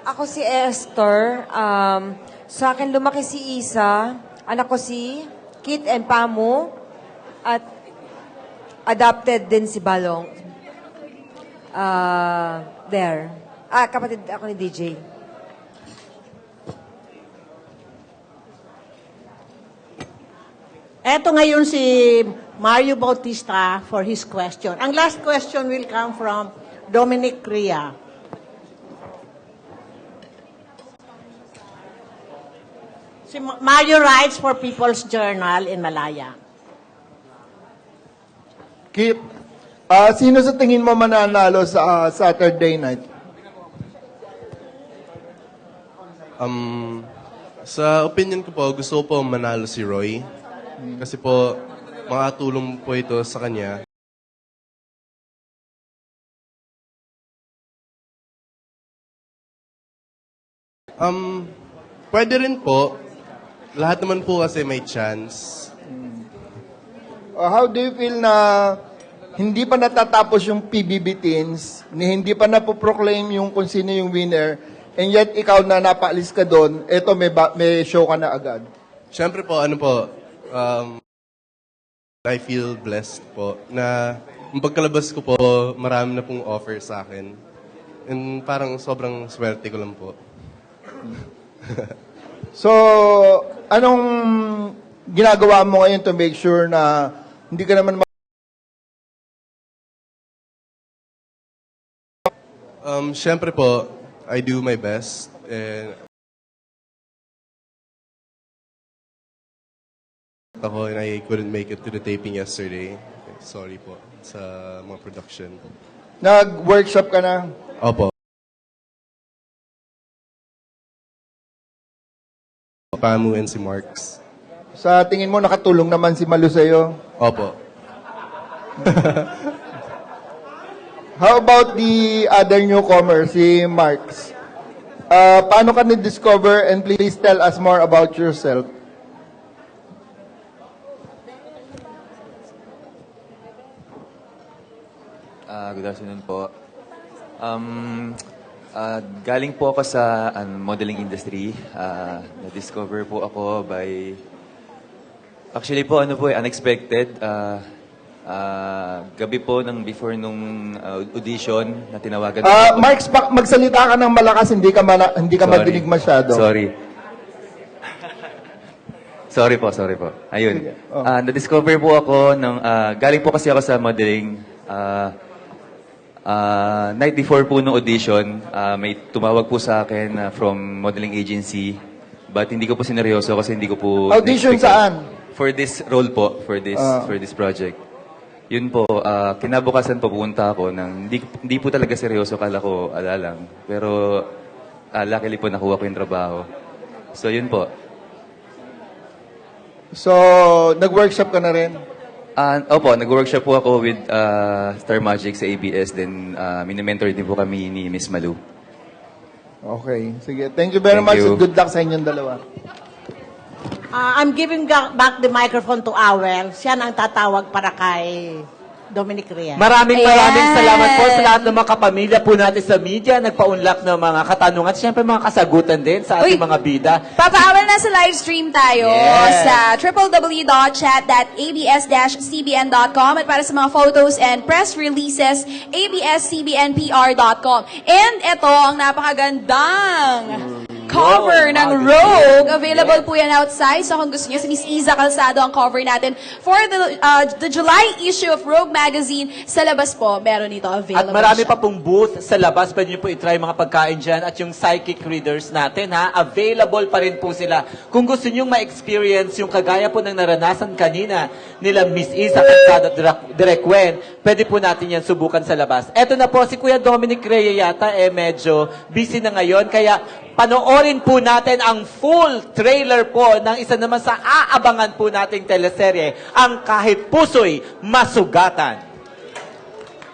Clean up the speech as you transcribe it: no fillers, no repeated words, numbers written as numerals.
Ako si Esther. Sa akin lumaki si Isa. Anak ko si Kit and Pamu. At adopted din si Balong. There. Kapatid ako ni DJ. Eto ngayon si Mario Bautista for his question. Ang last question will come from Dominic Ria. Si Mario writes for People's Journal in Malaya. Kit, sino sa tingin mo mananalo sa Saturday night? Sa opinion ko po, gusto ko po manalo si Roy. Kasi po, makatulong po ito sa kanya. Pwede rin po. Lahat naman po kasi may chance. How do you feel na hindi pa natatapos yung PBB Teens, hindi pa napoproclaim yung kung sino yung winner, and yet ikaw na napaalis ka doon, eto may show ka na agad? Siyempre po, I feel blessed po na yung pagkalabas ko po, marami na pong offer sa akin. And parang sobrang swerte ko lang po. So, anong ginagawa mo ngayon to make sure na hindi ka naman Siyempre po, I do my best. And and I couldn't make it to the taping yesterday. Sorry po sa mga production. nag-workshop ka na? Opo. Pamu and si Marks. Sa tingin mo, nakatulong naman si Malu sa'yo? Opo. How about the other newcomer, si Marks? Paano ka na-discover, and please tell us more about yourself? Good afternoon po. Galing po ako sa modeling industry. Na-discover po ako by... Actually po, unexpected. Gabi po before nung audition na tinawagan po. Marks, magsalita ka ng malakas, hindi ka madinig masyado. Sorry. Sorry po. Ayun. Sige. Oh. Na-discover po ako galing po kasi ako sa modeling. Night before po nung audition, may tumawag po sa akin from modeling agency. But hindi ko po sineryoso kasi hindi ko po... Audition saan? For this role po, for this project. Yun po, kinabukasan po pupunta ako hindi po talaga seryoso, kala ko lang. Pero luckily po nakuha ko yung trabaho. So yun po. So, nag-workshop ka na rin? Opo, nag-workshop po ako with Star Magic sa ABS. Then, mini-mentor din po kami ni Miss Malu. Okay. Sige. Thank you very Thank much. you. Good luck sa inyong dalawa. I'm giving back the microphone to Awel. Siya na ang tatawag para kay Dominic Ria. Maraming salamat po sa lahat ng mga kapamilya po natin sa media, nagpaunlak ng mga katanungan, siyempre mga kasagutan din sa ating mga bida. Papaawal na sa live stream tayo Yes. sa www.chat.abs-cbn.com at para sa mga photos and press releases, abscbnpr.com. And ito ang napakagandang cover ng Rogue. Available po yan outside. So kung gusto niyo, si Miss Iza Calzado ang cover natin for the July issue of Rogue Magazine. Sa labas po, meron ito available. At marami siya. pa pong booth sa labas. Pwede nyo po itry mga pagkain dyan. At yung psychic readers natin, available pa rin po sila. Kung gusto nyo ma-experience yung kagaya po ng naranasan kanina nila Miss Isa Calzado at Direk Wen, pwede po natin yan subukan sa labas. Eto na po, si Kuya Dominic Reyes yata, medyo busy na ngayon. Kaya panoorin po natin ang full trailer po ng isa naman sa aabangan po nating teleserye, ang Kahit Puso'y Masugatan.